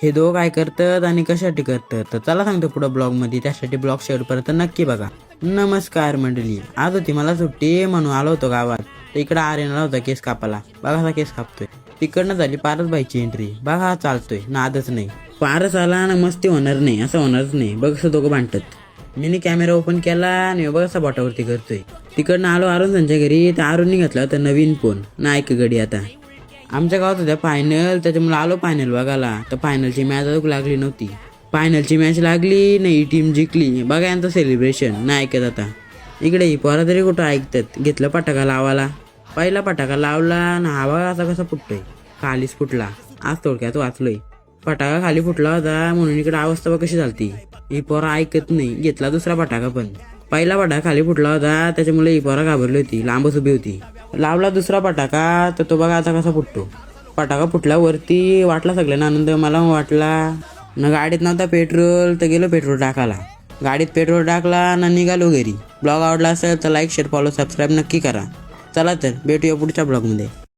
हे दोघं काय करतात आणि कशासाठी करतात तर चला सांगतो पुढं ब्लॉगमध्ये, त्यासाठी ब्लॉग शेवटपर्यंत नक्की बघा. नमस्कार मंडळी, आज होती मला सुट्टी म्हणून आलो होतो गावात. तर इकडं आर्यनला होता केस कापाला. बघा हा केस कापतोय. तिकडनं झाली पारस बाईची एंट्री. बघा हा चालतोय नादच नाही. पारस आला ना मस्ती होणार नाही, असं होणारच नाही. बघ असं दोघं भांडतात. मीनी कॅमेरा ओपन केला आणि बघ असा बोटावरती करतोय. तिकडनं आलो अरुण त्यांच्या घरी. तर अरुणनी घेतला होता नवीन फोन ना, ऐक गडी आता आमच्या गावात होत्या फायनल, त्याच्यामुळे आलो फायनल बघायला. तर फायनलची मॅच अजून लागली नव्हती. फायनलची मॅच लागली नाही, टीम जिंकली. बघा यांचं सेलिब्रेशन नाही ऐकत आता. इकडे ही पोरा तरी कुठं ऐकतात. घेतलं पटाका लावायला. पहिला पटाका लावला ना, हा बघा असा कसा फुटतोय. खालीच फुटला. आज थोडक्यात वाचलोय. फटाका खाली फुटला होता म्हणून इकडे अवस्था कशी झालती. ही पोरा ऐकत नाही. घेतला दुसरा पटाका पण. पहिला पटाका खाली फुटला होता, त्याच्यामुळे ही पोरा घाबरली होती, लांबच उभी होती. लावला दुसरा पटाका तर तो बघा आता कसा फुटतो. पटाका फुटला वरती. वाटला सगळ्यांना आनंद, मला वाटला ना. गाडीत नव्हता पेट्रोल तर गेलो पेट्रोल टाकायला. गाडीत पेट्रोल टाकला ना, निघालो घरी. ब्लॉग आवडला असेल तर लाईक शेअर फॉलो सबस्क्राईब नक्की करा. चला तर भेटूया पुढच्या ब्लॉगमध्ये.